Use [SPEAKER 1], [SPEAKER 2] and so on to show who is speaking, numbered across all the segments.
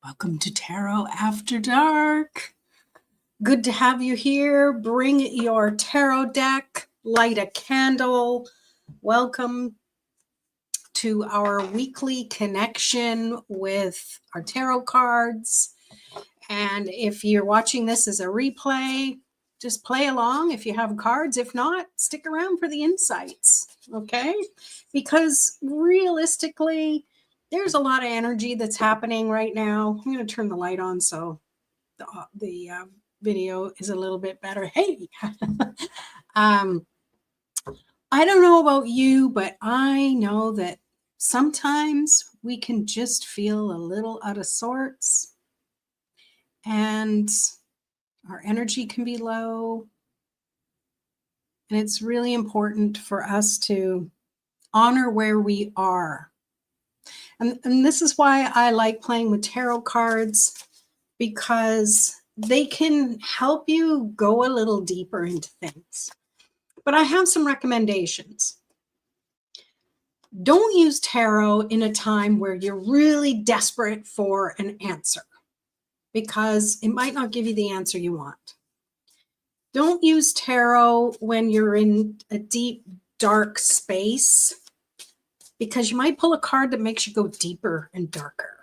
[SPEAKER 1] Welcome to Tarot After Dark. Good to have you here. Bring your tarot deck, light a candle. Welcome to our weekly connection with our tarot cards. And if you're watching this as a replay, just play along if you have cards. If not, stick around for the insights, okay? Because realistically, there's a lot of energy that's happening right now. I'm going to turn the light on so the video is a little bit better. Hey, I don't know about you, but I know that sometimes we can just feel a little out of sorts and our energy can be low. And it's really important for us to honor where we are. And this is why I like playing with tarot cards, because they can help you go a little deeper into things. But I have some recommendations. Don't use tarot in a time where you're really desperate for an answer, because it might not give you the answer you want. Don't use tarot when you're in a deep, dark space, because you might pull a card that makes you go deeper and darker.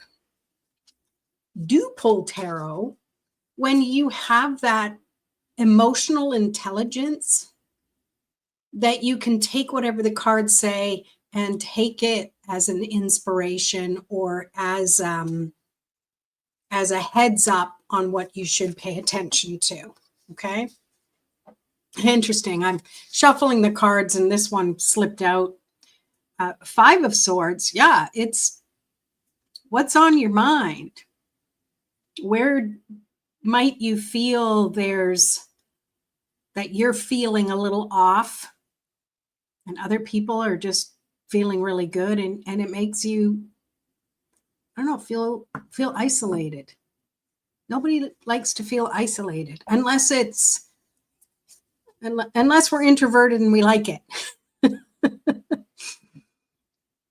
[SPEAKER 1] Do pull tarot when you have that emotional intelligence that you can take whatever the cards say and take it as an inspiration or as a heads up on what you should pay attention to. Okay. Interesting. I'm shuffling the cards and this one slipped out. 5 of Swords. Yeah, it's what's on your mind. Where might you feel that you're feeling a little off and other people are just feeling really good, and it makes you, I don't know, feel isolated. Nobody likes to feel isolated unless we're introverted and we like it.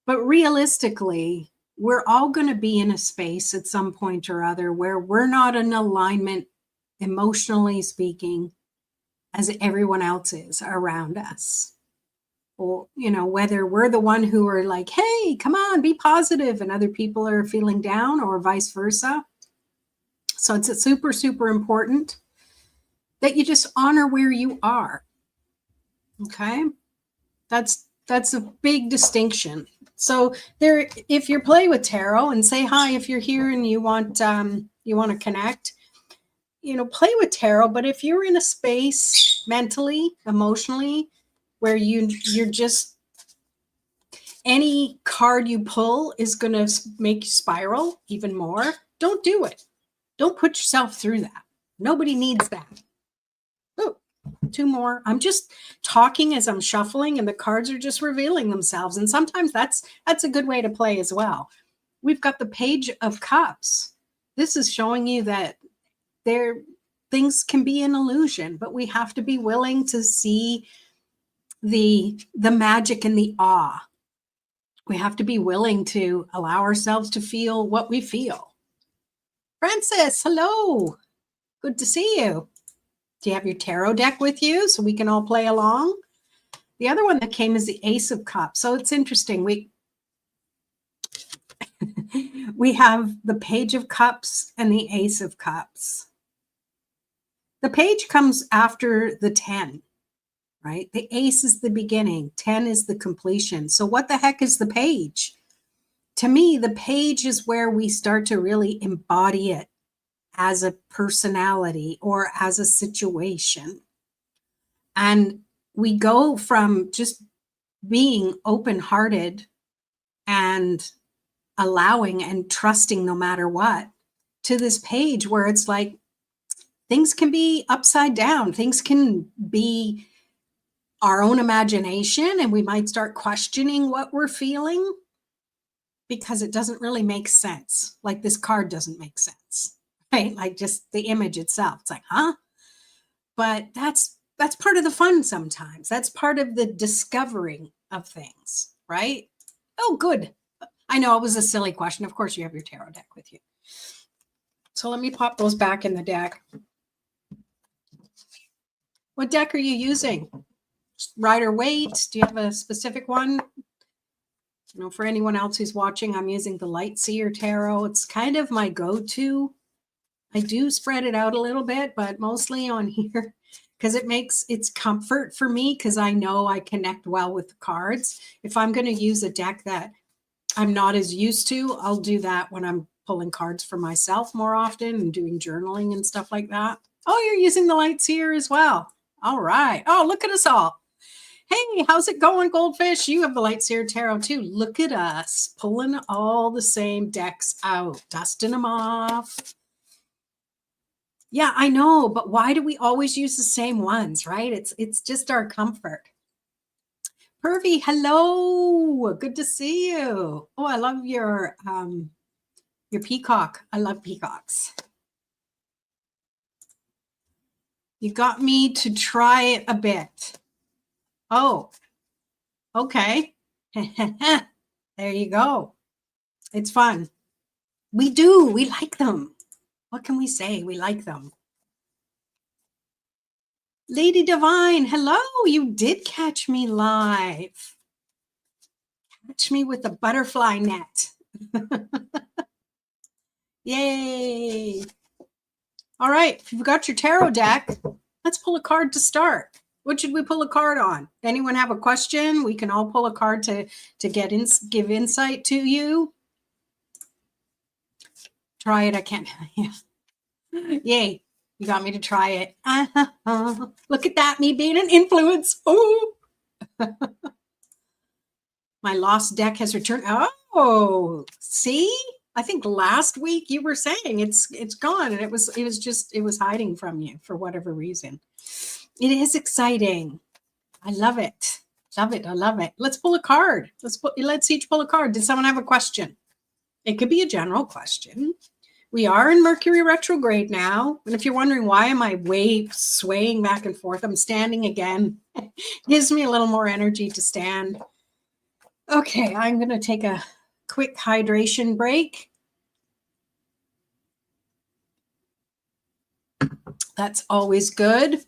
[SPEAKER 1] But realistically, we're all going to be in a space at some point or other where we're not in alignment, emotionally speaking, as everyone else is around us. Or, whether we're the one who are like, hey, come on, be positive, and other people are feeling down, or vice versa. So it's super, super important that you just honor where you are. Okay? That's a big distinction. So if you're playing with tarot, and say hi if you're here and you want to connect, play with tarot. But if you're in a space mentally, emotionally, where you're just, any card you pull is going to make you spiral even more, don't do it. Don't put yourself through that. Nobody needs that. Oh, 2 more. I'm just talking as I'm shuffling and the cards are just revealing themselves. And sometimes that's a good way to play as well. We've got the Page of Cups. This is showing you that things can be an illusion, but we have to be willing to see the magic and the awe. We have to be willing to allow ourselves to feel what we feel. Francis, hello. Good to see you. Do you have your tarot deck with you so we can all play along? The other one that came is the Ace of Cups. So it's interesting. We have the Page of Cups and the Ace of Cups. The page comes after the 10, right? The ace is the beginning. 10 is the completion. So what the heck is the page? To me, the page is where we start to really embody it as a personality or as a situation. And we go from just being open-hearted and allowing and trusting no matter what, to this page where it's like things can be upside down. Things can be our own imagination, and we might start questioning what we're feeling because it doesn't really make sense. Like this card doesn't make sense, right? Like just the image itself. It's like, huh? But that's part of the fun sometimes. That's part of the discovering of things, right? Oh, good. I know it was a silly question. Of course you have your tarot deck with you. So let me pop those back in the deck. What deck are you using? Rider-Waite? Do you have a specific one? You know, for anyone else who's watching, I'm using the Lightseer Tarot. It's kind of my go-to. I do spread it out a little bit, but mostly on here because it's comfort for me because I know I connect well with the cards. If I'm going to use a deck that I'm not as used to, I'll do that when I'm pulling cards for myself more often and doing journaling and stuff like that. Oh, you're using the Lightseer as well. All right. Oh, look at us all. Hey, how's it going, Goldfish? You have the Lightseer Tarot too. Look at us pulling all the same decks out, dusting them off. Yeah, I know, but why do we always use the same ones, right? It's just our comfort. Pervy, hello. Good to see you. Oh, I love your peacock. I love peacocks. You got me to try it a bit. Oh, okay. There you go. It's fun. We do. We like them. What can we say? We like them. Lady Divine, hello. You did catch me live. Catch me with the butterfly net. Yay. All right. If you've got your tarot deck, let's pull a card to start. What should we pull a card on? Anyone have a question? We can all pull a card to give insight to you. Try it. I can't. Yeah. Yay. You got me to try it. Look at that. Me being an influence. Oh. My lost deck has returned. Oh, see? I think last week you were saying it's gone and it was hiding from you for whatever reason. It is exciting. I love it. Love it. I love it. Let's pull a card. Let's each pull a card. Did someone have a question? It could be a general question. We are in Mercury retrograde now. And if you're wondering why am I swaying back and forth, I'm standing again. Gives me a little more energy to stand. Okay, I'm going to take a quick hydration break. That's always good.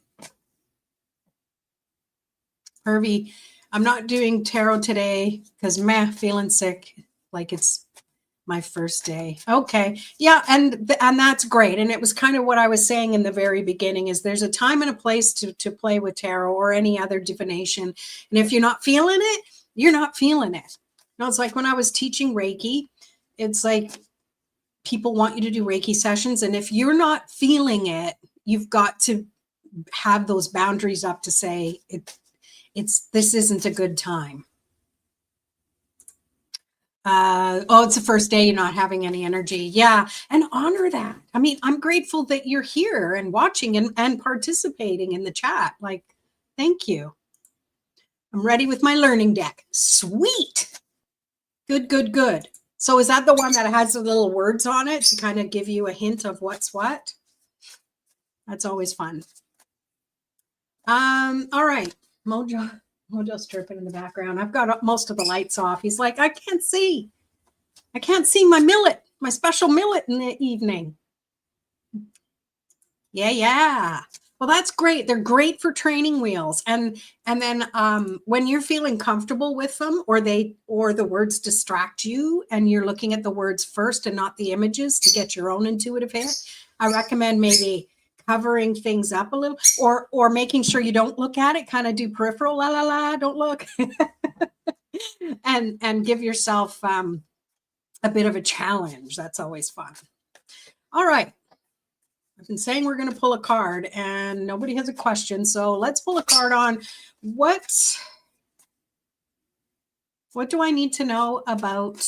[SPEAKER 1] Hervey, I'm not doing tarot today because feeling sick, like it's my first day. Okay. Yeah, and that's great. And it was kind of what I was saying in the very beginning is there's a time and a place to play with tarot or any other divination. And if you're not feeling it, you're not feeling it. No, it's like when I was teaching Reiki, it's like people want you to do Reiki sessions. And if you're not feeling it, you've got to have those boundaries up to say this isn't a good time. It's the first day you're not having any energy. Yeah. And honor that. I mean, I'm grateful that you're here and watching and participating in the chat. Like, thank you. I'm ready with my learning deck. Sweet. Good, good, good. So is that the one that has the little words on it to kind of give you a hint of what's what? That's always fun. All right. Mojo's chirping in the background. I've got most of the lights off. He's like, I can't see my millet, my special millet in the evening. Yeah. Well, that's great. They're great for training wheels. And then when you're feeling comfortable with them or the words distract you and you're looking at the words first and not the images to get your own intuitive hit, I recommend maybe covering things up a little or making sure you don't look at it, kind of do peripheral, la, la, la, don't look. and give yourself a bit of a challenge. That's always fun. All right. I've been saying we're going to pull a card and nobody has a question. So let's pull a card on what do I need to know about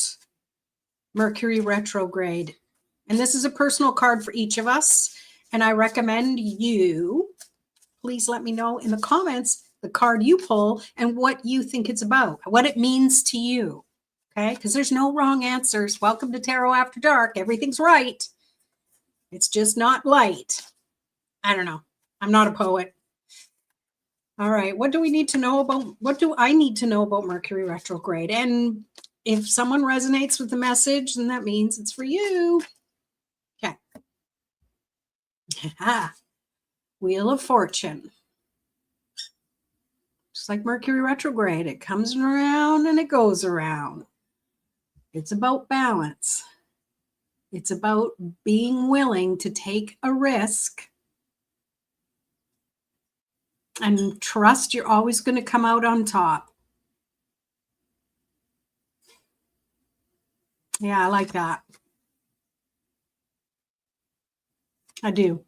[SPEAKER 1] Mercury retrograde? And this is a personal card for each of us. And I recommend you, please let me know in the comments the card you pull and what you think it's about, what it means to you. Okay? Because there's no wrong answers. Welcome to Tarot After Dark. Everything's right. It's just not light. I don't know. I'm not a poet. All right. What do I need to know about Mercury retrograde? And if someone resonates with the message, then that means it's for you. Okay. Wheel of Fortune. Just like Mercury retrograde, it comes around and it goes around. It's about balance. It's about being willing to take a risk and trust you're always going to come out on top. Yeah, I like that. I do.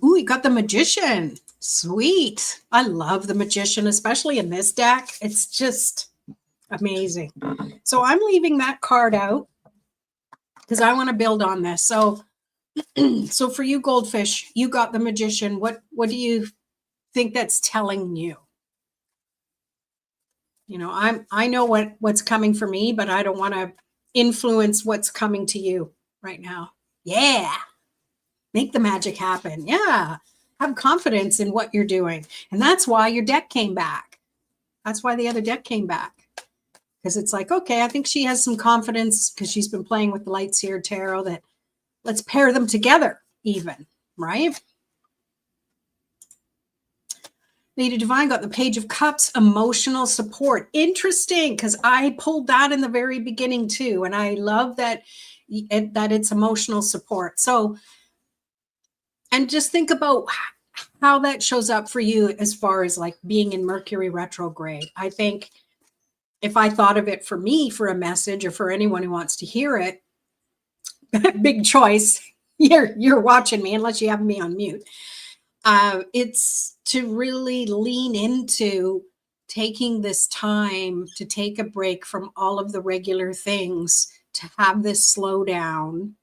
[SPEAKER 1] Ooh, you got the Magician. Sweet. I love the Magician, especially in this deck. It's just amazing. So I'm leaving that card out because I want to build on this. So, so for you, Goldfish, you got the Magician. What do you think that's telling you? You know, I know what's coming for me, but I don't want to influence what's coming to you right now. Yeah. Make the magic happen. Yeah. Have confidence in what you're doing. And that's why your deck came back. That's why the other deck came back. Because it's like, okay, I think she has some confidence because she's been playing with the Lightseer Tarot, that let's pair them together even, right? Lady Divine got the Page of Cups, emotional support. Interesting, because I pulled that in the very beginning too. And I love that it's emotional support. So, and just think about how that shows up for you as far as like being in Mercury retrograde. I think if I thought of it for me for a message, or for anyone who wants to hear it, big choice. You're watching me unless you have me on mute. It's to really lean into taking this time to take a break from all of the regular things, to have this slow down,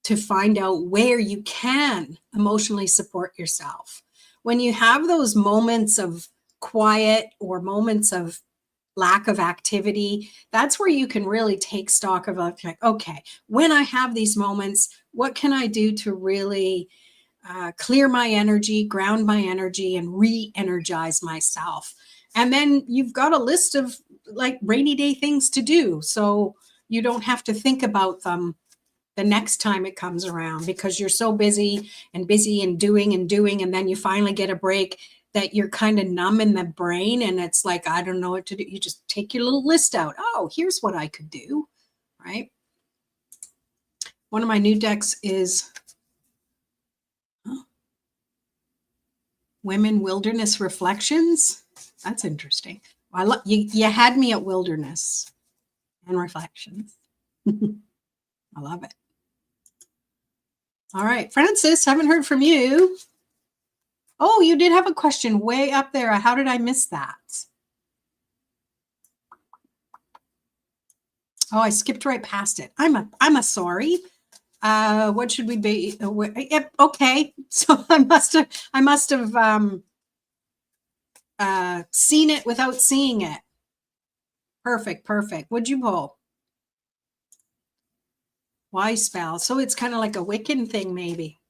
[SPEAKER 1] to find out where you can emotionally support yourself. When you have those moments of quiet or moments of lack of activity, that's where you can really take stock of like, okay, when I have these moments, what can I do to really clear my energy, ground my energy, and re-energize myself? And then you've got a list of like rainy day things to do, so you don't have to think about them the next time it comes around, because you're so busy and doing, and then you finally get a break that you're kind of numb in the brain, and it's like, I don't know what to do. You just take your little list out. Oh, here's what I could do, right? One of my new decks is Women Wilderness Reflections. That's interesting. You had me at wilderness and reflections. I love it. All right, Francis, haven't heard from you. Oh, you did have a question way up there. How did I miss that? Oh, I skipped right past it. I'm a sorry. What should we be? Yep. Okay. So I must have seen it without seeing it. Perfect. What'd you pull? Wise spell. So it's kind of like a Wiccan thing, maybe.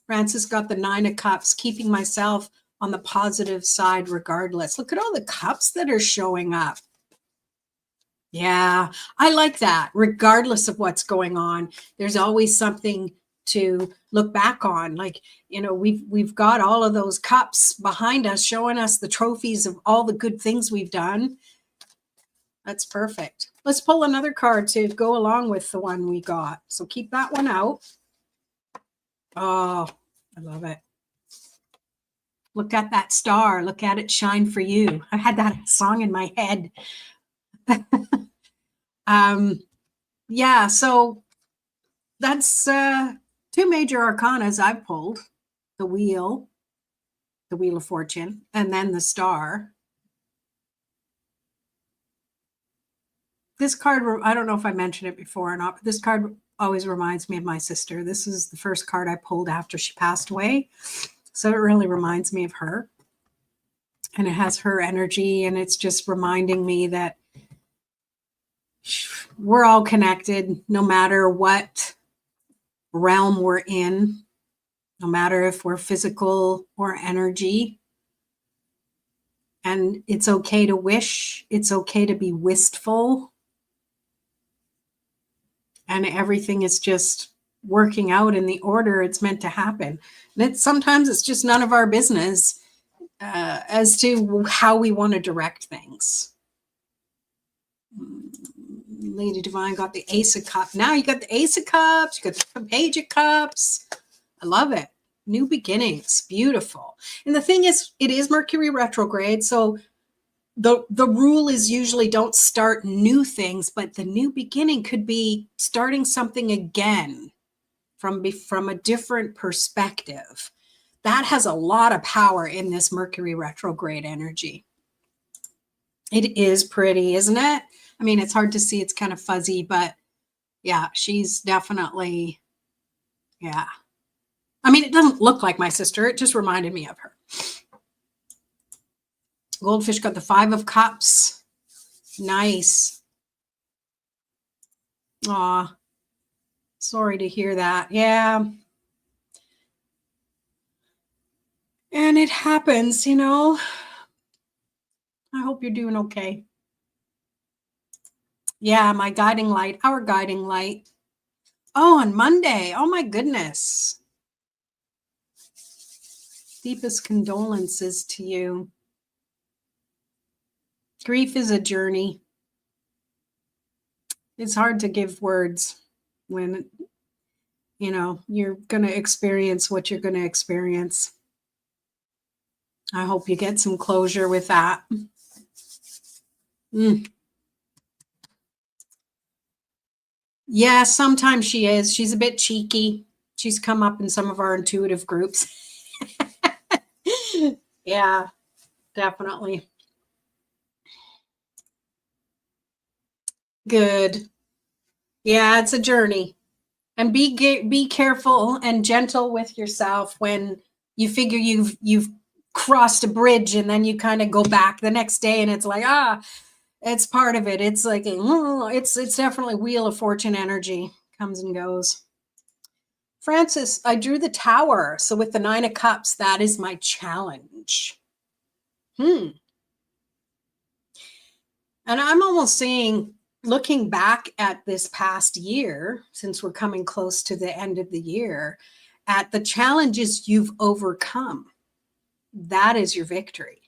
[SPEAKER 1] Francis got the 9 of Cups, keeping myself on the positive side regardless. Look at all the cups that are showing up. Yeah, I like that. Regardless of what's going on, there's always something to look back on. Like, you know, we've got all of those cups behind us showing us the trophies of all the good things we've done. That's perfect. Let's pull another card to go along with the one we got. So keep that one out. Oh, I love it. Look at that star. Look at it shine for you. I had that song in my head. Yeah, so that's 2 major arcanas I've pulled. The Wheel of Fortune, and then the Star. This card, I don't know if I mentioned it before or not, but this card always reminds me of my sister. This is the first card I pulled after she passed away. So it really reminds me of her. And it has her energy, and it's just reminding me that we're all connected, no matter what realm we're in, no matter if we're physical or energy. And it's okay to wish. It's okay to be wistful. And everything is just working out in the order it's meant to happen. And sometimes it's just none of our business as to how we want to direct things. Lady Divine got the Ace of Cups. Now you got the Ace of Cups, you got the Page of Cups. I love it. New beginnings, beautiful. And the thing is, it is Mercury retrograde, so the rule is usually don't start new things, but the new beginning could be starting something again from a different perspective. That has a lot of power in this Mercury retrograde energy. It is pretty, isn't it? I mean, it's hard to see. It's kind of fuzzy, but yeah, she's definitely, yeah. I mean, it doesn't look like my sister. It just reminded me of her. Goldfish got the 5 of Cups. Nice. Aw, sorry to hear that. Yeah. And it happens, you know. I hope you're doing okay. Yeah, my guiding light, our guiding light. Oh, on Monday. Oh, my goodness. Deepest condolences to you. Grief is a journey. It's hard to give words when, you know, you're going to experience what you're going to experience. I hope you get some closure with that. Yeah, sometimes she is. She's a bit cheeky. She's come up in some of our intuitive groups. Yeah, definitely. Good. Yeah, it's a journey. And be careful and gentle with yourself when you figure you've crossed a bridge and then you kind of go back the next day and it's like, it's part of it. It's like, it's definitely Wheel of Fortune energy, comes and goes. Francis, I drew the Tower. So with the 9 of Cups, that is my challenge. And I'm almost saying, looking back at this past year, since we're coming close to the end of the year, at the challenges you've overcome, that is your victory.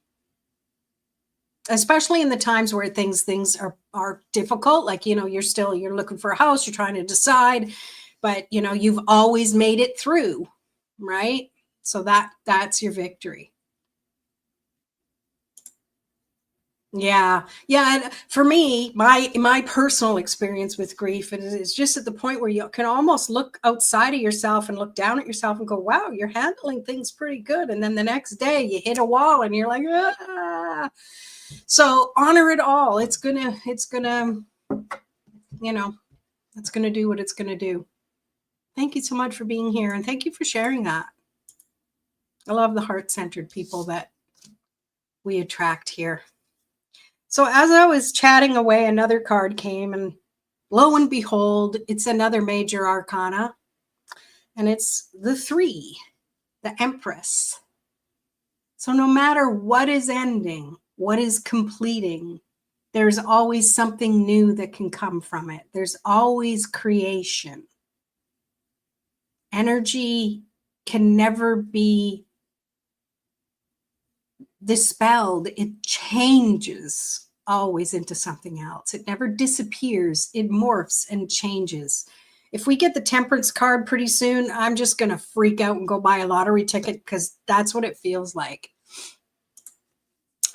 [SPEAKER 1] Especially in the times where things are difficult, like, you know, you're looking for a house, you're trying to decide, but you know, you've always made it through, right? So that's your victory. Yeah. And for me, my personal experience with grief is just at the point where you can almost look outside of yourself and look down at yourself and go, wow, you're handling things pretty good. And then the next day you hit a wall and you're like, ah. So honor it all. It's gonna, you know, it's gonna do what it's gonna do. Thank you so much for being here. And thank you for sharing that. I love the heart-centered people that we attract here. So as I was chatting away, another card came, and lo and behold, it's another major arcana, and it's the 3, the Empress. So no matter what is ending, what is completing, there's always something new that can come from it. There's always creation. Energy can never be dispelled. It changes always into something else. It never disappears. It morphs and changes. If we get the Temperance card pretty soon, I'm just going to freak out and go buy a lottery ticket because that's what it feels like.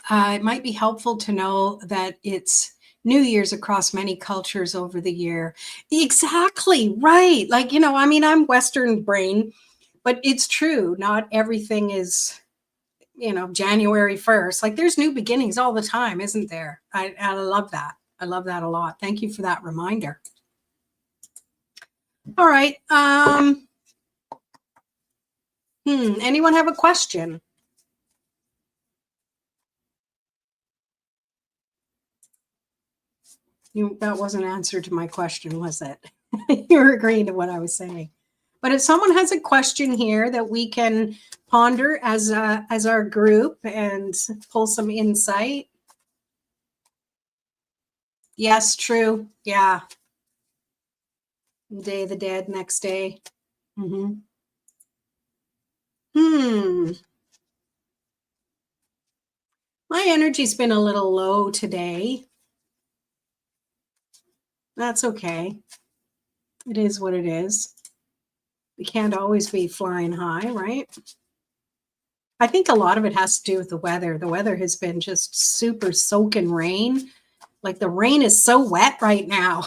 [SPEAKER 1] It might be helpful to know that it's New Year's across many cultures over the year. Exactly, right. Like, you know, I mean, I'm Western brain, but it's true. Not everything is, you know, January 1st. Like, there's new beginnings all the time, isn't there? I love that. I love that a lot. Thank you for that reminder. All right. Anyone have a question? That wasn't an answer to my question, was it? You're agreeing to what I was saying. But if someone has a question here that we can ponder as our group and pull some insight. Yes, true. Yeah. Day of the Dead, next day. Mm-hmm. Hmm. My energy's been a little low today. That's okay. It is what it is. We can't always be flying high, right? I think a lot of it has to do with the weather. The weather has been just super soaking rain. Like the rain is so wet right now.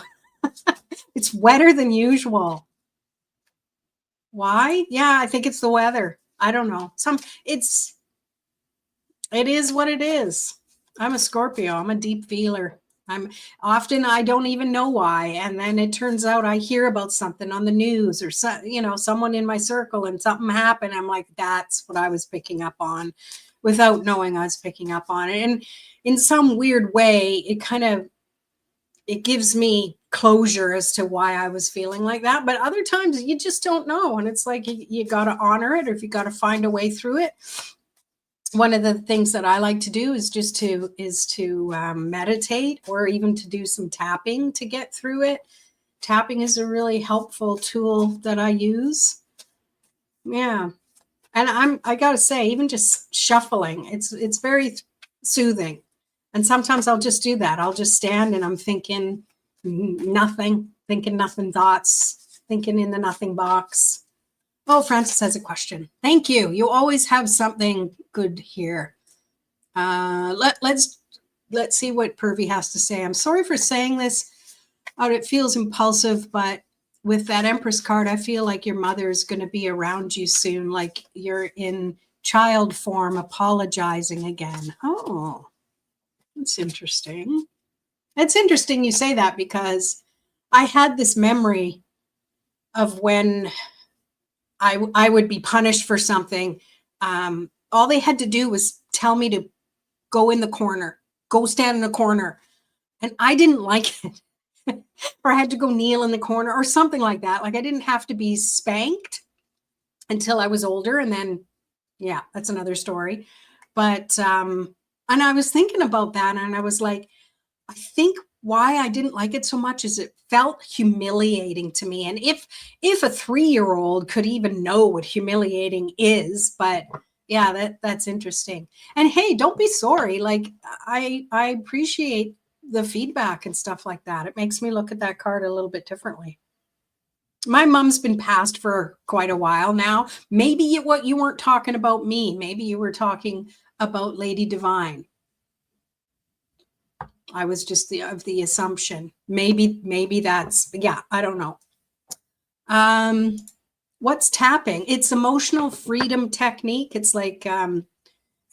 [SPEAKER 1] It's wetter than usual. Why? Yeah, I think it's the weather. I don't know. It is what it is. I'm a Scorpio. I'm a deep feeler. I don't even know why. And then it turns out I hear about something on the news or someone in my circle and something happened. I'm like, that's what I was picking up on without knowing I was picking up on it. And in some weird way, it gives me closure as to why I was feeling like that. But other times you just don't know. And it's like you got to honor it, or if you got to find a way through it. One of the things that I like to do is to meditate, or even to do some tapping to get through it. Tapping is a really helpful tool that I use. Yeah. And I got to say, even just shuffling, it's very soothing. And sometimes I'll just do that. I'll just stand and I'm thinking nothing thoughts, thinking in the nothing box. Oh, Francis has a question. Thank you. You always have something good here. Let's see what Purvi has to say. I'm sorry for saying this. It feels impulsive, but with that Empress card, I feel like your mother is going to be around you soon, like you're in child form, apologizing again. Oh, that's interesting. It's interesting you say that, because I had this memory of when I would be punished for something. All they had to do was tell me to go in the corner, go stand in the corner. And I didn't like it. Or I had to go kneel in the corner or something like that. Like I didn't have to be spanked until I was older. And then, yeah, that's another story. But, and I was thinking about that, and I was like, I think why I didn't like it so much is it felt humiliating to me. And if a 3-year-old could even know what humiliating is, but yeah, that's interesting. And hey, don't be sorry. Like I appreciate the feedback and stuff like that. It makes me look at that card a little bit differently. My mom's been passed for quite a while now. Maybe what you weren't talking about me. Maybe you were talking about Lady Divine. I was just of the assumption. Maybe that's, yeah, I don't know. What's tapping? It's emotional freedom technique. It's like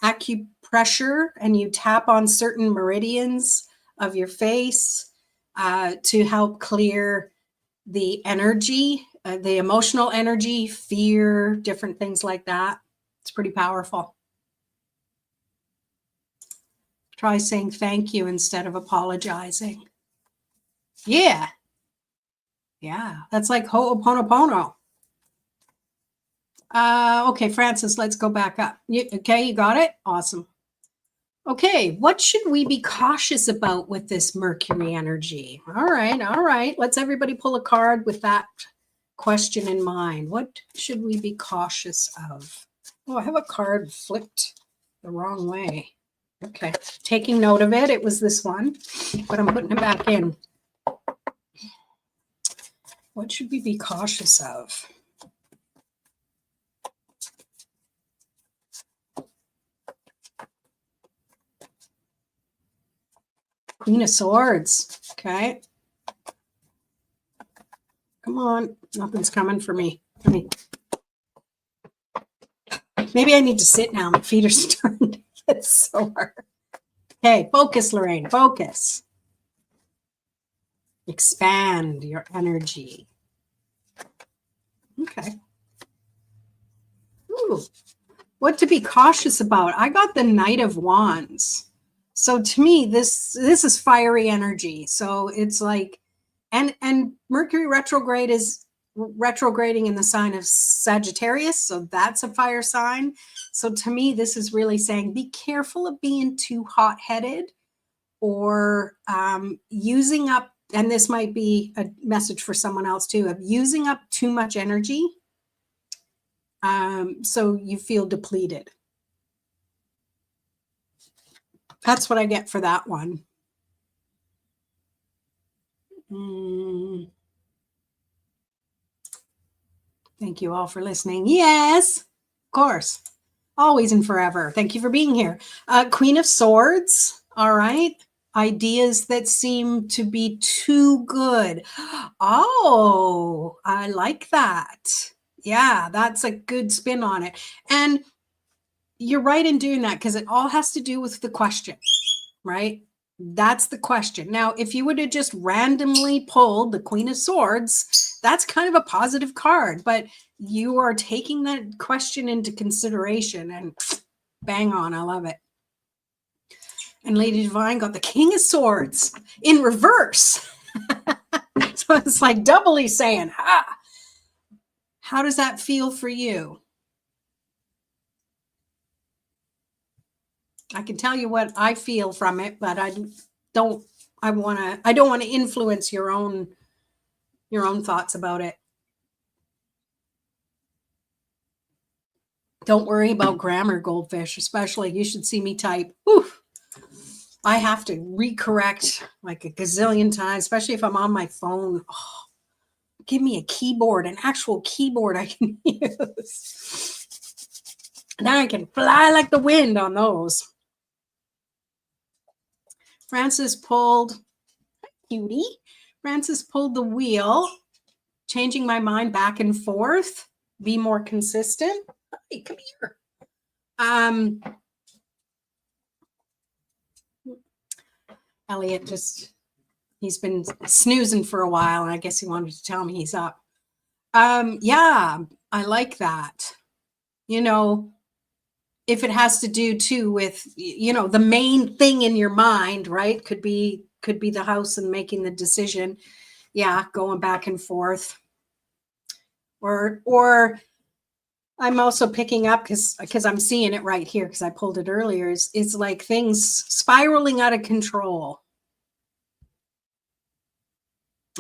[SPEAKER 1] acupressure, and you tap on certain meridians of your face to help clear the energy, the emotional energy, fear, different things like that. It's pretty powerful. Try saying thank you instead of apologizing. Yeah. Yeah, that's like Ho'oponopono. Okay, Francis, let's go back up. Okay, you got it? Awesome. Okay, what should we be cautious about with this Mercury energy? All right. Let's everybody pull a card with that question in mind. What should we be cautious of? Oh, I have a card flipped the wrong way. Okay, taking note of it. It was this one, but I'm putting it back in. What should we be cautious of? Queen of Swords. Okay. Come on. Nothing's coming for me. Maybe I need to sit now. My feet are starting to get sore. Okay, focus, Lorraine. Focus. Expand your energy. Okay. Ooh. What to be cautious about? I got the Knight of Wands. So to me, this is fiery energy. So it's like, and Mercury retrograde is retrograding in the sign of Sagittarius. So that's a fire sign. So to me, this is really saying, be careful of being too hot-headed or using up and this might be a message for someone else too, of using up too much energy. So you feel depleted. That's what I get for that one. Thank you all for listening. Yes, of course. Always and forever. Thank you for being here. Queen of Swords. All right. Ideas that seem to be too good. Oh, I like that. Yeah, that's a good spin on it. And you're right in doing that because it all has to do with the question, right? That's the question. Now, if you would have just randomly pulled the Queen of Swords, that's kind of a positive card, but you are taking that question into consideration and bang on. I love it. And Lady Divine got the King of Swords in reverse. So it's like doubly saying, ha. How does that feel for you? I can tell you what I feel from it, but I don't want to influence your own thoughts about it. Don't worry about grammar, Goldfish, especially. You should see me type. Oof. I have to recorrect like a gazillion times, especially if I'm on my phone. Oh, give me a keyboard, an actual keyboard I can use. Then I can fly like the wind on those. Francis pulled, cutie. Francis pulled the wheel, changing my mind back and forth, be more consistent. Hey, come here. Elliot he's been snoozing for a while, and I guess he wanted to tell me he's up. Yeah, I like that. You know, if it has to do too with, you know, the main thing in your mind, right? Could be the house and making the decision. Yeah, going back and forth. Or I'm also picking up because I'm seeing it right here because I pulled it earlier. It's like things spiraling out of control.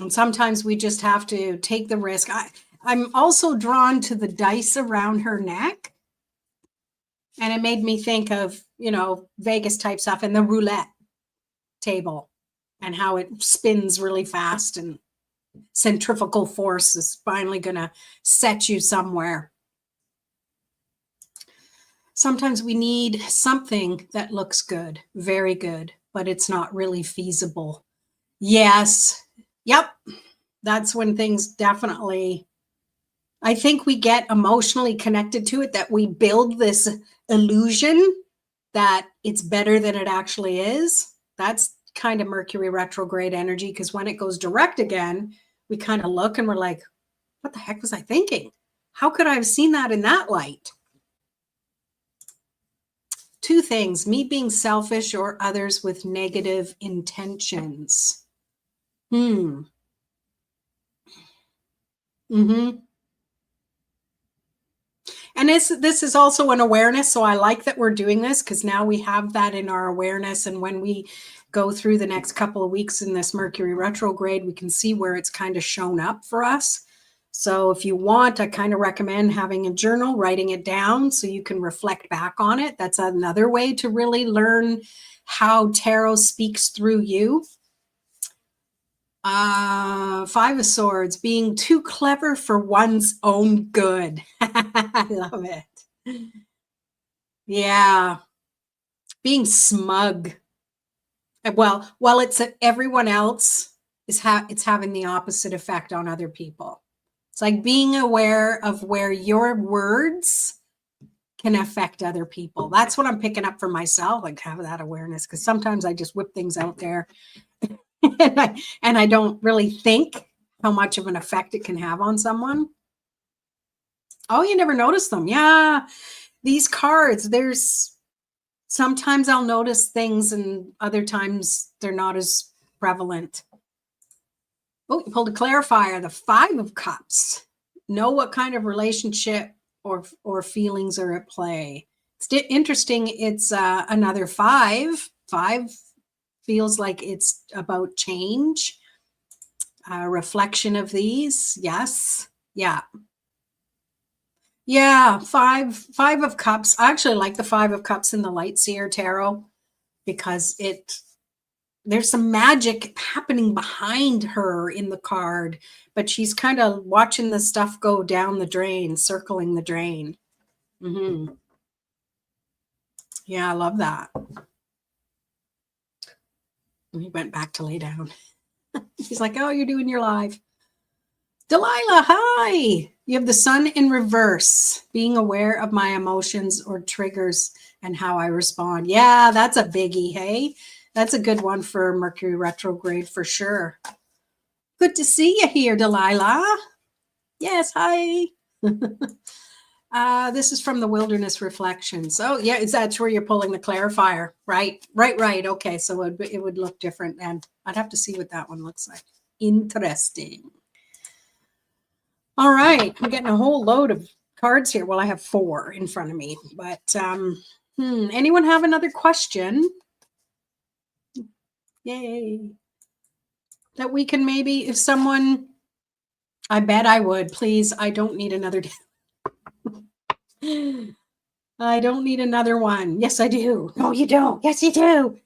[SPEAKER 1] And sometimes we just have to take the risk. I'm also drawn to the dice around her neck. And it made me think of, you know, Vegas type stuff and the roulette table and how it spins really fast and centrifugal force is finally going to set you somewhere. Sometimes we need something that looks good, very good, but it's not really feasible. Yes. Yep. That's when things definitely, I think we get emotionally connected to it, that we build this illusion that it's better than it actually is. That's kind of Mercury retrograde energy, because when it goes direct again, we kind of look and we're like, what the heck was I thinking? How could I have seen that in that light? Two things, me being selfish or others with negative intentions. Mm-hmm. And this is also an awareness. So I like that we're doing this because now we have that in our awareness. And when we go through the next couple of weeks in this Mercury retrograde, we can see where it's kind of shown up for us. So if you want, I kind of recommend having a journal, writing it down so you can reflect back on it. That's another way to really learn how tarot speaks through you. Five of Swords, being too clever for one's own good. I love it. Yeah. Being smug. Well, it's everyone else is it's having the opposite effect on other people. It's like being aware of where your words can affect other people. That's what I'm picking up for myself, like have that awareness, because sometimes I just whip things out there and I don't really think how much of an effect it can have on someone. Oh, you never notice them. Yeah. These cards, sometimes I'll notice things and other times they're not as prevalent. Oh, you pulled a clarifier, the Five of Cups. Know what kind of relationship or feelings are at play. It's interesting. It's another five. Five feels like it's about change. a reflection of these. Yes. Yeah. Yeah. Five of Cups. I actually like the Five of Cups in the Light Seer Tarot because there's some magic happening behind her in the card, but she's kind of watching the stuff go down the drain, circling the drain. Mm-hmm. Yeah, I love that. And he went back to lay down. He's like, oh, you're doing your live. Delilah, hi. You have the Sun in reverse, being aware of my emotions or triggers and how I respond. Yeah, that's a biggie, hey? That's a good one for Mercury retrograde for sure. Good to see you here, Delilah. Yes, hi. This is from the Wilderness Reflections. Oh, yeah, that's where you're pulling the clarifier, right? Right. Okay, so it would look different, and I'd have to see what that one looks like. Interesting. All right, I'm getting a whole load of cards here. Well, I have 4 in front of me, but anyone have another question? Yay. That we can maybe, if someone, I bet I would, please, I don't need another. I don't need another one. Yes, I do. No, you don't. Yes, you do.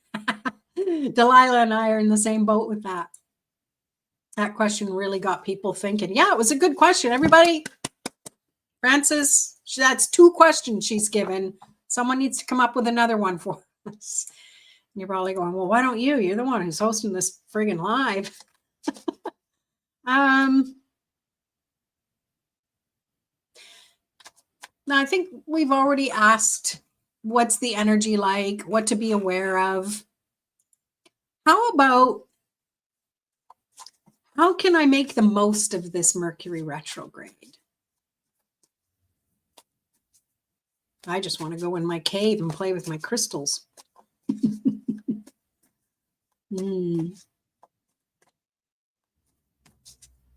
[SPEAKER 1] Delilah and I are in the same boat with that. That question really got people thinking. Yeah, it was a good question. Everybody, Frances, that's 2 questions she's given. Someone needs to come up with another one for us. You're probably going, well, why don't you? You're the one who's hosting this friggin' live. Now, I think we've already asked what's the energy like, what to be aware of. How about, how can I make the most of this Mercury retrograde? I just want to go in my cave and play with my crystals.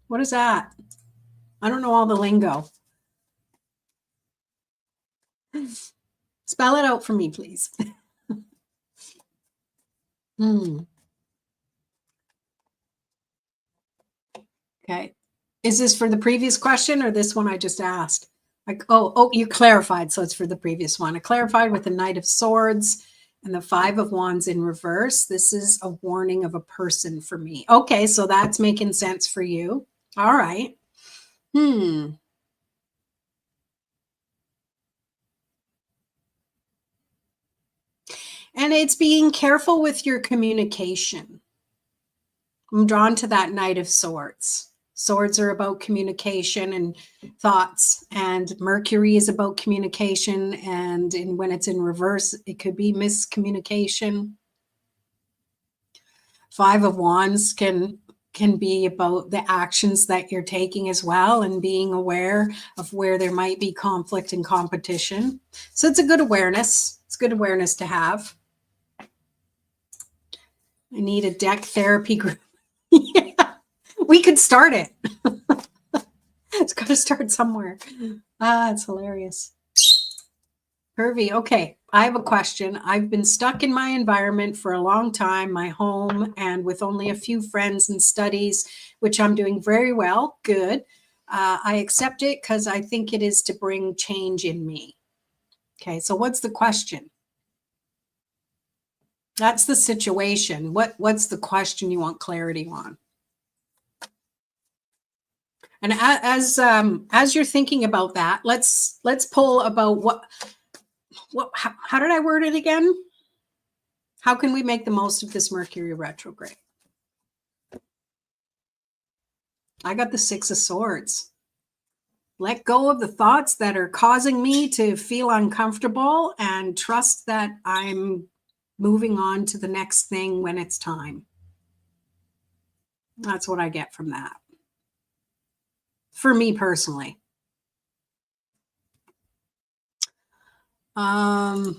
[SPEAKER 1] What is that? I don't know all the lingo. Spell it out for me, please. Okay. Is this for the previous question or this one I just asked? Like, oh, you clarified. So it's for the previous one. I clarified with the Knight of Swords and the 5 of Wands in reverse. This is a warning of a person for me. Okay, so that's making sense for you. All right. And it's being careful with your communication. I'm drawn to that Knight of Swords. Swords are about communication and thoughts, and Mercury is about communication. And when it's in reverse, it could be miscommunication. 5 of Wands can be about the actions that you're taking as well, and being aware of where there might be conflict and competition. So it's a good awareness. It's good awareness to have. I need a deck therapy group. Yeah, we could start it. It's got to start somewhere. It's hilarious. Hervey, okay, I have a question. I've been stuck in my environment for a long time, my home, and with only a few friends and studies, which I'm doing very well. Good. I accept it because I think it is to bring change in me. Okay, so what's the question? That's the situation. What's the question you want clarity on? And as you're thinking about that, let's pull about how did I word it again? How can we make the most of this Mercury retrograde? I got the 6 of Swords. Let go of the thoughts that are causing me to feel uncomfortable and trust that I'm moving on to the next thing when it's time. That's what I get from that. For me personally. Like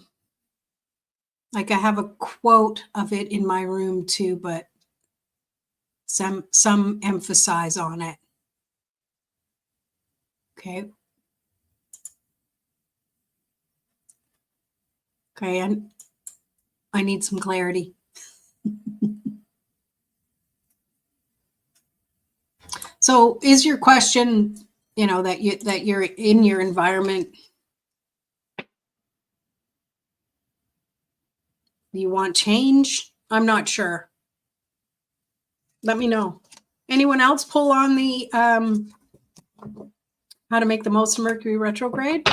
[SPEAKER 1] I have a quote of it in my room too, but some emphasis on it. Okay. Okay, and I need some clarity. So is your question, that you're in your environment, you want change? I'm not sure. Let me know. Anyone else pull on the how to make the most of Mercury retrograde?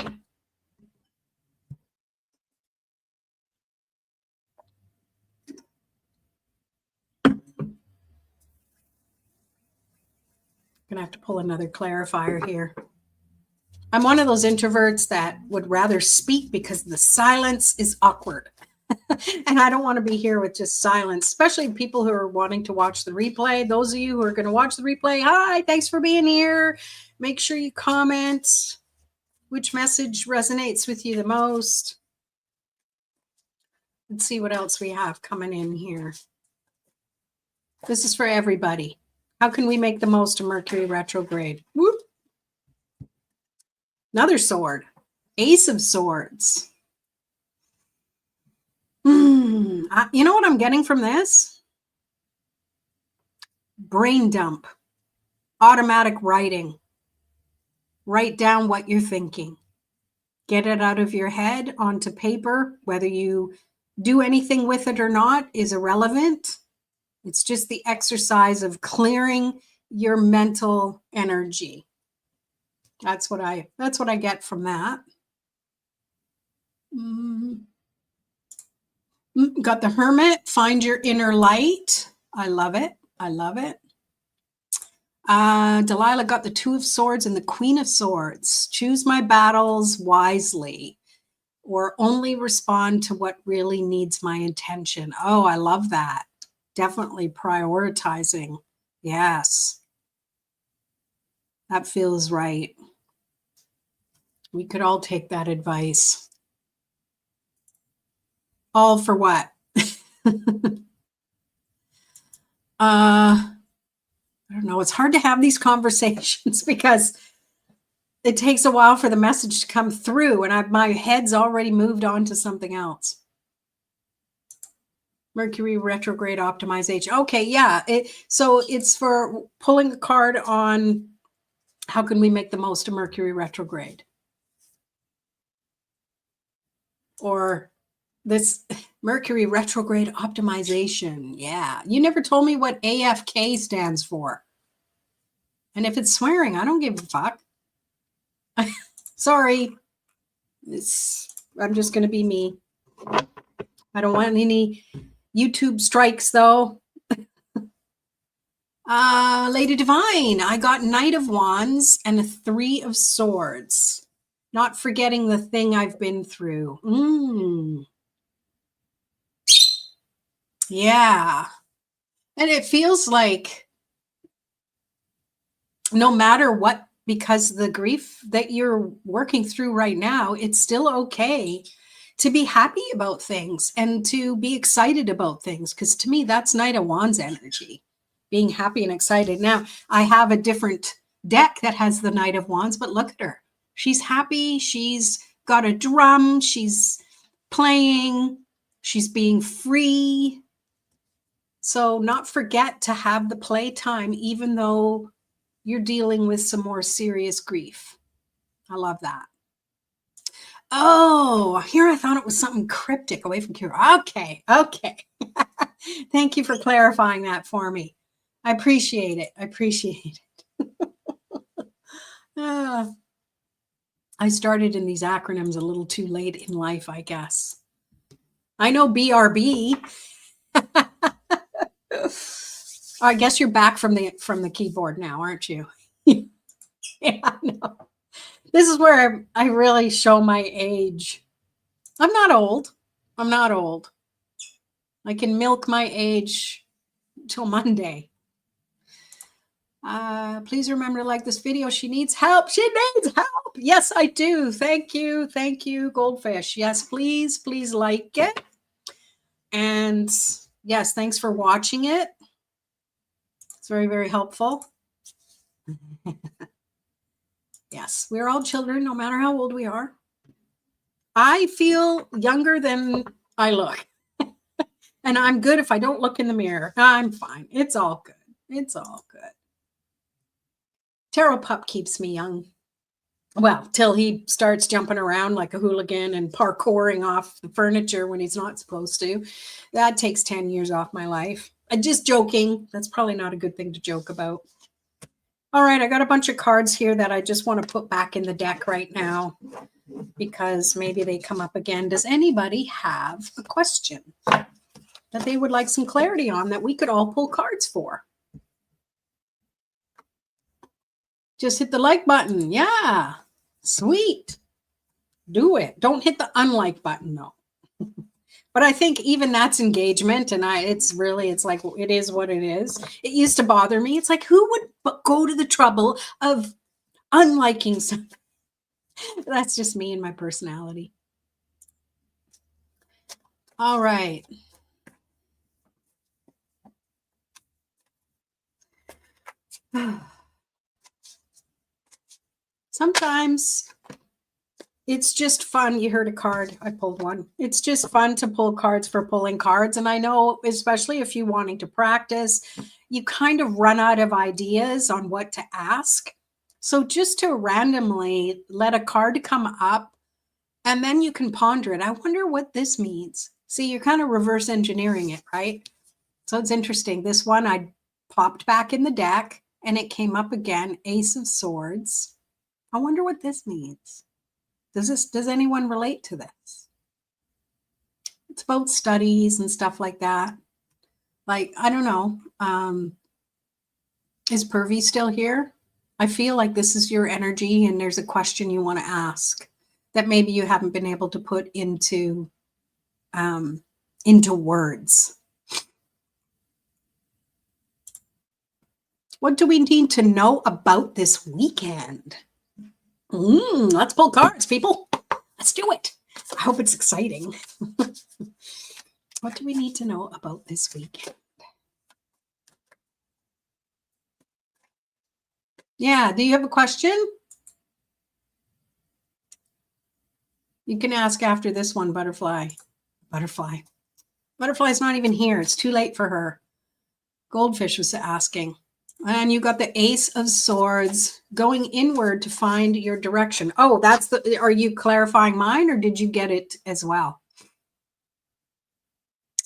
[SPEAKER 1] Gonna have to pull another clarifier here. I'm one of those introverts that would rather speak because the silence is awkward. And I don't want to be here with just silence, especially people who are wanting to watch the replay. Those of you who are going to watch the replay, hi, thanks for being here. Make sure you comment which message resonates with you the most. Let's see what else we have coming in here. This is for everybody. How can we make the most of Mercury retrograde? Whoop. Another sword. Ace of Swords. You know what I'm getting from this? Brain dump. Automatic writing. Write down what you're thinking. Get it out of your head onto paper. Whether you do anything with it or not is irrelevant. It's just the exercise of clearing your mental energy. That's what I get from that. Got the Hermit. Find your inner light. I love it. I love it. Delilah got the Two of Swords and the Queen of Swords. Choose my battles wisely, or only respond to what really needs my attention. Oh, I love that. Definitely prioritizing. Yes. That feels right. We could all take that advice. All for what? I don't know. It's hard to have these conversations because it takes a while for the message to come through, and my head's already moved on to something else. Mercury retrograde optimization. Okay, yeah. So it's for pulling a card on how can we make the most of Mercury retrograde? Or this Mercury retrograde optimization. Yeah. You never told me what AFK stands for. And if it's swearing, I don't give a fuck. Sorry. I'm just going to be me. I don't want any YouTube strikes, though. Lady Divine, I got Knight of Wands and a Three of Swords. Not forgetting the thing I've been through. Yeah. And it feels like no matter what, because the grief that you're working through right now, it's still okay to be happy about things and to be excited about things. Because to me, that's Knight of Wands energy, being happy and excited. Now, I have a different deck that has the Knight of Wands, but look at her. She's happy. She's got a drum. She's playing. She's being free. So not forget to have the playtime, even though you're dealing with some more serious grief. I love that. Oh, here I thought it was something cryptic away from Kira. Okay. Thank you for clarifying that for me. I appreciate it. I started in these acronyms a little too late in life, I guess. I know BRB. I guess you're back from the keyboard now, aren't you? Yeah, I know. This is where I really show my age. I'm not old. I can milk my age till Monday. Please remember to like this video. She needs help. Yes, I do. Thank you, Goldfish. Yes, please like it. And yes, thanks for watching it. It's very, very helpful. Yes, we're all children, no matter how old we are. I feel younger than I look. And I'm good if I don't look in the mirror. I'm fine. It's all good. Tarot pup keeps me young. Well, till he starts jumping around like a hooligan and parkouring off the furniture when he's not supposed to. That takes 10 years off my life. I'm just joking. That's probably not a good thing to joke about. All right, I got a bunch of cards here that I just want to put back in the deck right now because maybe they come up again. Does anybody have a question that they would like some clarity on that we could all pull cards for? Just hit the like button. Yeah, sweet. Do it. Don't hit the unlike button though. But I think even that's engagement, and it's like it is what it is. It used to bother me. It's like, who would go to the trouble of unliking something? That's just me and my personality. All right. Sometimes it's just fun. You heard a card. I pulled one. It's just fun to pull cards for pulling cards. And I know, especially if you're wanting to practice, you kind of run out of ideas on what to ask. So just to randomly let a card come up and then you can ponder it. I wonder what this means. See, you're kind of reverse engineering it, right? So it's interesting. This one I popped back in the deck and it came up again, Ace of Swords. I wonder what this means. Does anyone relate to this? It's about studies and stuff like that. Like, I don't know. Is Purvi still here? I feel like this is your energy and there's a question you want to ask that maybe you haven't been able to put into words. What do we need to know about this weekend? Let's pull cards, people. Let's do it. I hope it's exciting. What do we need to know about this weekend? Yeah, do you have a question? You can ask after this one, Butterfly. Butterfly's not even here. It's too late for her. Goldfish was asking. And you got the Ace of Swords, going inward to find your direction. Oh, are you clarifying mine or did you get it as well?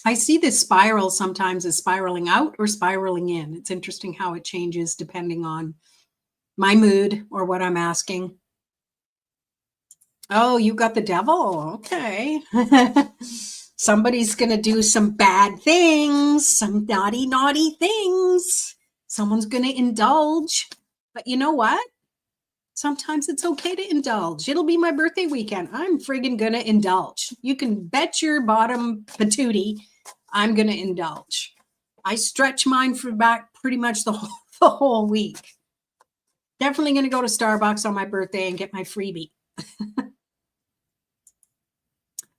[SPEAKER 1] I see this spiral sometimes as spiraling out or spiraling in. It's interesting how it changes depending on my mood or what I'm asking. Oh, you got the Devil. Okay. Somebody's going to do some bad things, some naughty things. Someone's going to indulge. But you know what? Sometimes it's okay to indulge. It'll be my birthday weekend. I'm friggin' going to indulge. You can bet your bottom patootie I'm going to indulge. I stretch mine for back pretty much the whole week. Definitely going to go to Starbucks on my birthday and get my freebie.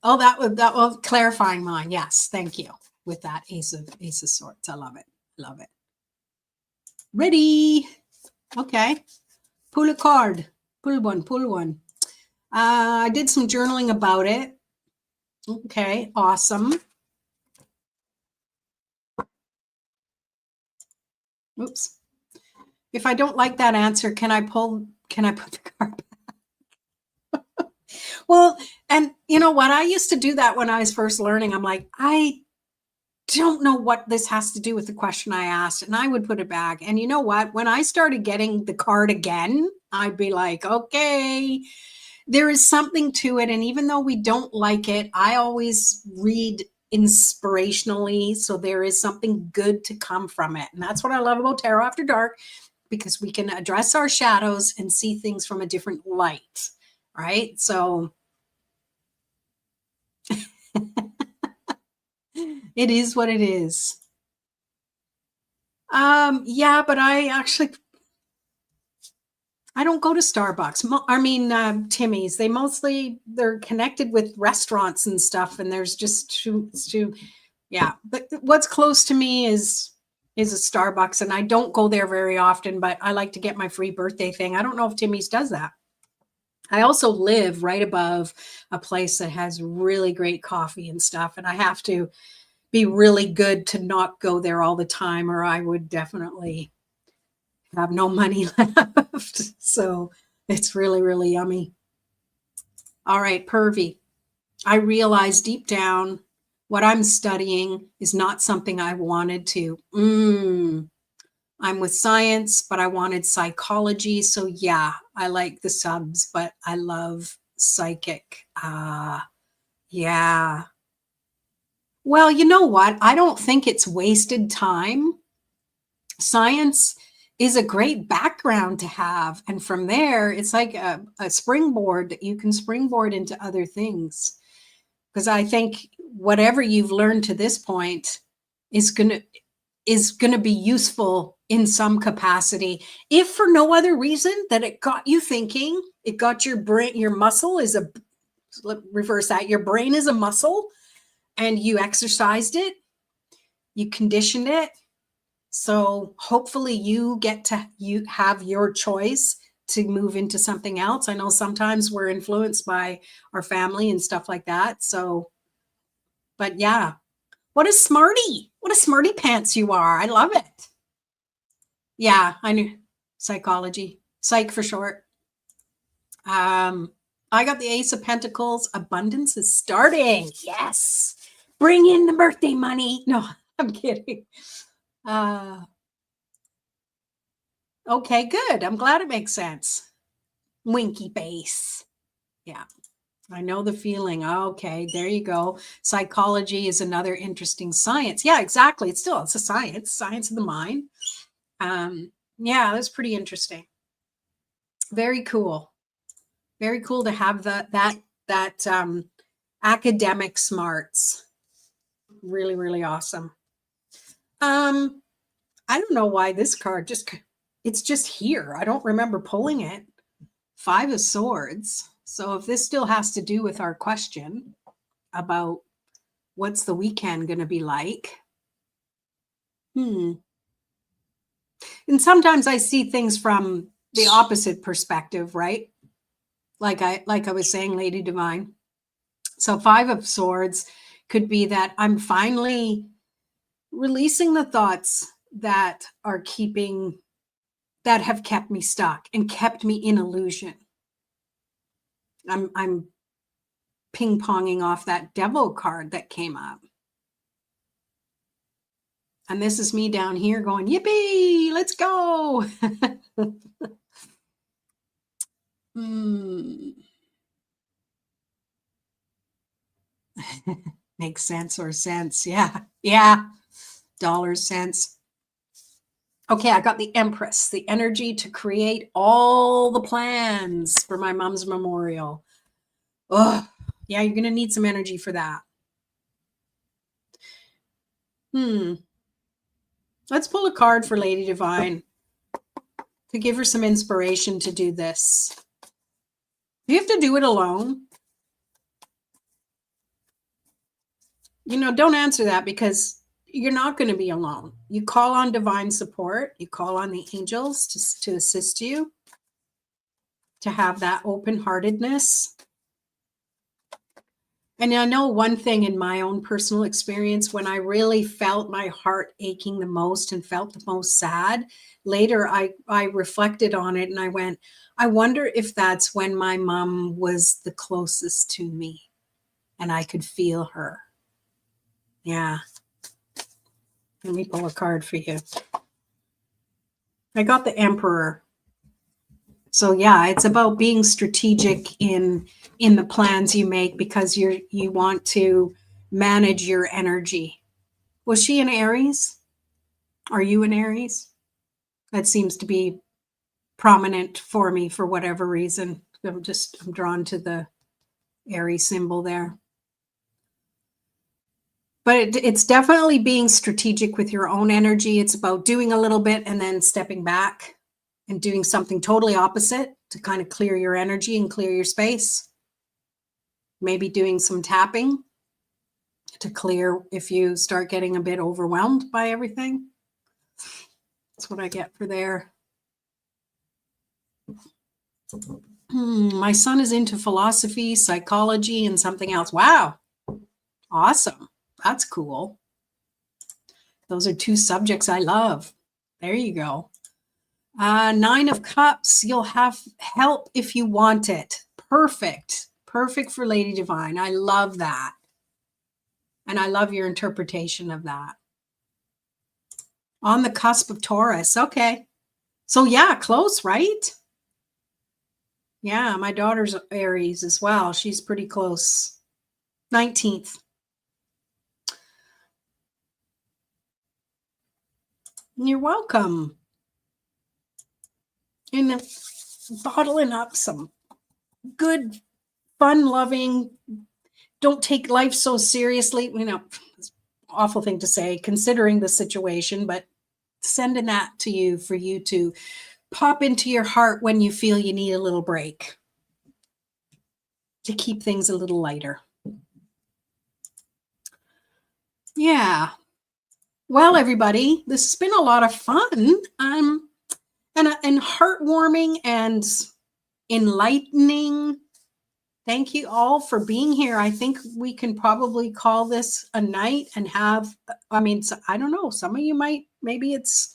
[SPEAKER 1] Oh, that was clarifying mine. Yes, thank you. With that Ace of Swords. I love it. Ready. Okay. Pull a card. Pull one. I did some journaling about it. Okay, awesome. Oops. If I don't like that answer, can I put the card back? Well, and you know what? I used to do that when I was first learning. I'm like, I don't know what this has to do with the question I asked. And I would put it back. And you know what? When I started getting the card again, I'd be like, okay, there is something to it. And even though we don't like it, I always read inspirationally. So there is something good to come from it. And that's what I love about Tarot After Dark, because we can address our shadows and see things from a different light. Right? So it is what it is. Yeah, but I don't go to Starbucks. I mean, Timmy's. They're connected with restaurants and stuff, and there's just too. Yeah, but what's close to me is a Starbucks, and I don't go there very often. But I like to get my free birthday thing. I don't know if Timmy's does that. I also live right above a place that has really great coffee and stuff, and I have to be really good to not go there all the time, or I would definitely have no money left. So it's really, really yummy. All right, Pervy. I realized deep down what I'm studying is not something I wanted to. I'm with science, but I wanted psychology. So yeah, I like the subs, but I love psychic. Yeah. Well, you know what? I don't think it's wasted time. Science is a great background to have. And from there, it's like a springboard that you can springboard into other things. Because I think whatever you've learned to this point is going to be useful in some capacity, if for no other reason that it got you thinking. It got your brain, your muscle is a, reverse that, your brain is a muscle, and you exercised it, you conditioned it. So hopefully you have your choice to move into something else. I know sometimes we're influenced by our family and stuff like that. So, but yeah, what a smarty pants you are. I love it. Yeah, I knew psychology, psych for short. I got the Ace of Pentacles. Abundance is starting. Yes. Bring in the birthday money. No, I'm kidding. Okay, good. I'm glad it makes sense. Winky face. Yeah, I know the feeling. Okay, there you go. Psychology is another interesting science. Yeah, exactly. It's a science of the mind. Yeah, that's pretty interesting. Very cool. Very cool to have that academic smarts. Really, really awesome. I don't know why this card it's just here. I don't remember pulling it. 5 of Swords. So if this still has to do with our question about what's the weekend going to be like. And sometimes I see things from the opposite perspective, right? Like I was saying, Lady Divine. So 5 of Swords could be that I'm finally releasing the thoughts that have kept me stuck and kept me in illusion. I'm ping-ponging off that Devil card that came up. And this is me down here going, yippee, let's go. Makes sense or sense. Yeah. Yeah. Dollars, cents. Okay, I got the Empress, the energy to create all the plans for my mom's memorial. Oh, yeah, you're going to need some energy for that. Let's pull a card for Lady Divine to give her some inspiration to do this. You have to do it alone. Don't answer that, because you're not going to be alone. You call on divine support. You call on the angels to assist you, to have that open-heartedness. And I know one thing in my own personal experience, when I really felt my heart aching the most and felt the most sad, later I reflected on it and I went, I wonder if that's when my mom was the closest to me and I could feel her. Yeah. Let me pull a card for you. I got the Emperor. So yeah, it's about being strategic in the plans you make, because you want to manage your energy. Was she an Aries? Are you an Aries? That seems to be prominent for me for whatever reason. I'm drawn to the Aries symbol there. But it's definitely being strategic with your own energy. It's about doing a little bit and then stepping back and doing something totally opposite to kind of clear your energy and clear your space. Maybe doing some tapping to clear if you start getting a bit overwhelmed by everything. That's what I get for there. My son is into philosophy, psychology, and something else. Wow. Awesome. That's cool. Those are 2 subjects I love. There you go. Nine of Cups, you'll have help if you want it. Perfect. Perfect for Lady Divine. I love that. And I love your interpretation of that. On the cusp of Taurus. Okay. So yeah, close, right? Yeah, my daughter's Aries as well. She's pretty close. 19th. You're welcome. And bottling up some good, fun-loving, don't take life so seriously. You know, it's an awful thing to say considering the situation, but sending that to you for you to pop into your heart when you feel you need a little break to keep things a little lighter. Yeah. Well, everybody, this has been a lot of fun. And heartwarming and enlightening. Thank you all for being here. I think we can probably call this a night and have, I mean, I don't know. Some of you might, maybe it's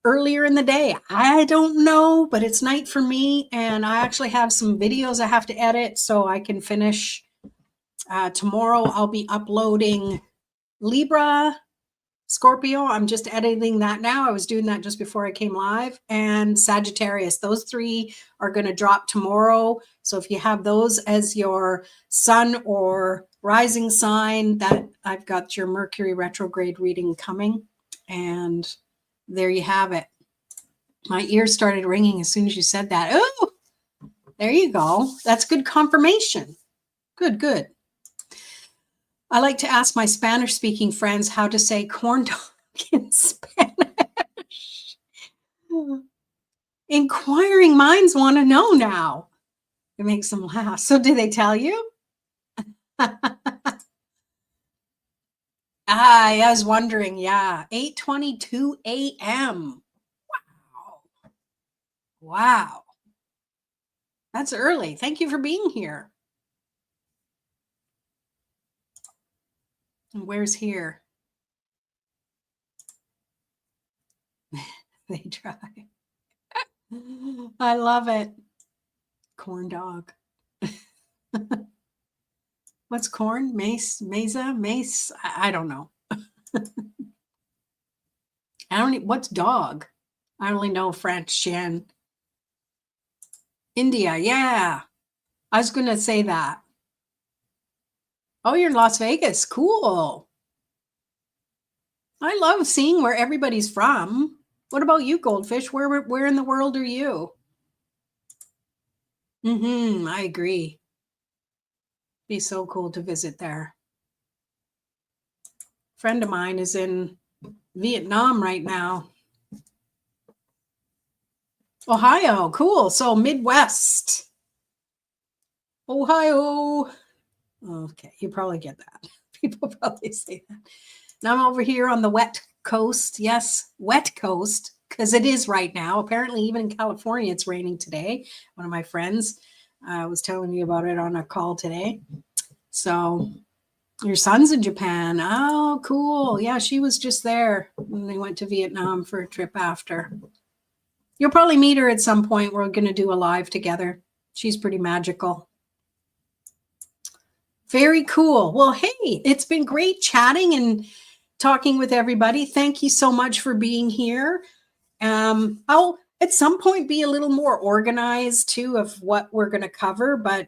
[SPEAKER 1] earlier in the day. I don't know, but it's night for me. And I actually have some videos I have to edit so I can finish. Tomorrow I'll be uploading Libra, Scorpio. I'm just editing that now. I was doing that just before I came live. And Sagittarius. Those three are going to drop tomorrow. So if you have those as your sun or rising sign, that I've got your Mercury retrograde reading coming. And there you have it. My ears started ringing as soon as you said that. Oh, there you go. That's good confirmation. Good, good. I like to ask my Spanish-speaking friends how to say corn dog in Spanish. Inquiring minds want to know now. It makes them laugh. So did they tell you? I was wondering. Yeah, 8:22 a.m. Wow. Wow. That's early. Thank you for being here. And where's here? They try. I love it. Corn dog. What's corn? Mace? Mesa? Mace? I don't know. What's dog? I only know French, Shan. India, yeah. I was going to say that. Oh, you're in Las Vegas. Cool. I love seeing where everybody's from. What about you, Goldfish? Where in the world are you? I agree. Be so cool to visit there. Friend of mine is in Vietnam right now. Ohio, cool. So Midwest. Ohio. Okay, you probably get that. People probably say that. Now I'm over here on the wet coast. Yes, wet coast, because it is right now. Apparently, even in California, it's raining today. One of my friends was telling me about it on a call today. So your son's in Japan. Oh, cool. Yeah, she was just there when they went to Vietnam for a trip after. You'll probably meet her at some point. We're going to do a live together. She's pretty magical. Very cool. Well, hey, it's been great chatting and talking with everybody. Thank you so much for being here. I'll at some point be a little more organized too of what we're going to cover, but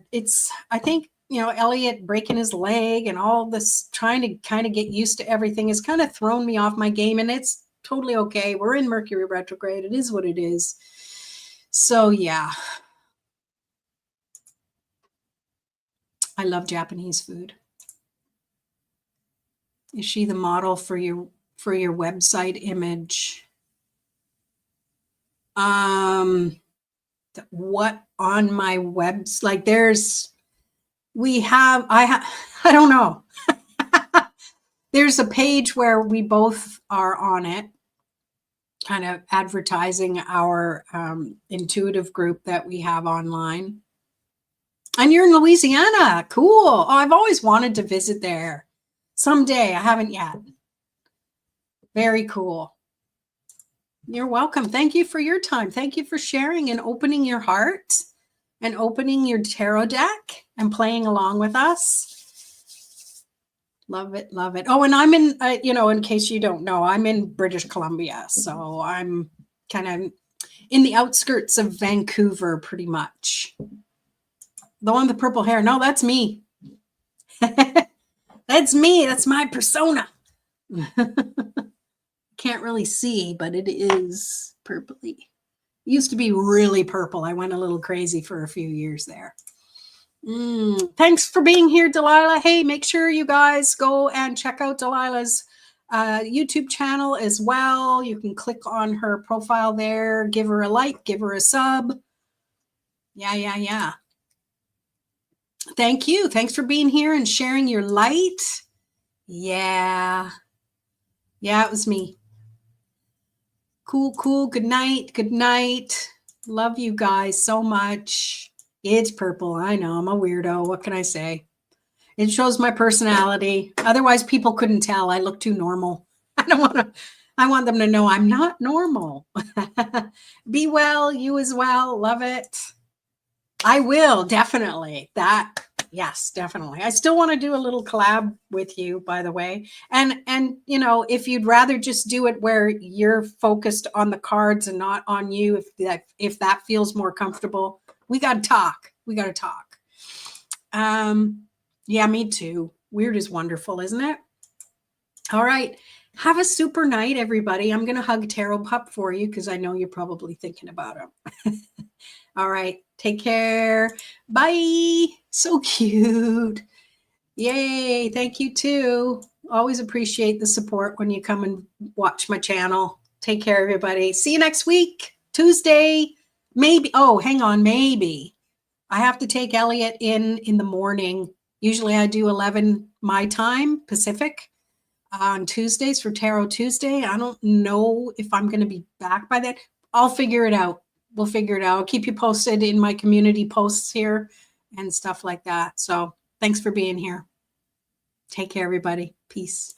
[SPEAKER 1] I think, Elliot breaking his leg and all this trying to kind of get used to everything has kind of thrown me off my game, and it's totally okay. We're in Mercury retrograde. It is what it is. So yeah. I love Japanese food. Is she the model for your website image? What on my webs? Like I don't know. There's a page where we both are on it, kind of advertising our intuitive group that we have online. And you're in Louisiana. Cool. Oh, I've always wanted to visit there someday. I haven't yet. Very cool. You're welcome. Thank you for your time. Thank you for sharing and opening your heart and opening your tarot deck and playing along with us. Love it. Love it. Oh, and I'm in, in case you don't know, I'm in British Columbia. So I'm kind of in the outskirts of Vancouver, pretty much. The one with the purple hair. No, that's me. That's me. That's my persona. Can't really see, but it is purpley. It used to be really purple. I went a little crazy for a few years there. Thanks for being here, Delilah. Hey, make sure you guys go and check out Delilah's YouTube channel as well. You can click on her profile there, give her a like, give her a sub. Yeah. Thank you. Thanks for being here and sharing your light. Yeah, it was me. Cool. Good night. Love you guys so much. It's purple. I know. I'm a weirdo. What can I say? It shows my personality. Otherwise, people couldn't tell. I look too normal. I want them to know I'm not normal. Be well. You as well. Love it. I will. Definitely. Yes, definitely. I still want to do a little collab with you, by the way. And if you'd rather just do it where you're focused on the cards and not on you, if that feels more comfortable, we got to talk. Yeah, me too. Weird is wonderful, isn't it? All right. Have a super night, everybody. I'm going to hug Tarot Pup for you because I know you're probably thinking about him. All right. Take care. Bye. So cute. Yay. Thank you too. Always appreciate the support when you come and watch my channel. Take care, everybody. See you next week. Tuesday. Maybe. Oh, hang on. Maybe. I have to take Elliot in the morning. Usually I do 11 my time, Pacific, on Tuesdays for Tarot Tuesday. I don't know if I'm going to be back by then. I'll figure it out. We'll figure it out. I'll keep you posted in my community posts here and stuff like that. So thanks for being here. Take care, everybody. Peace.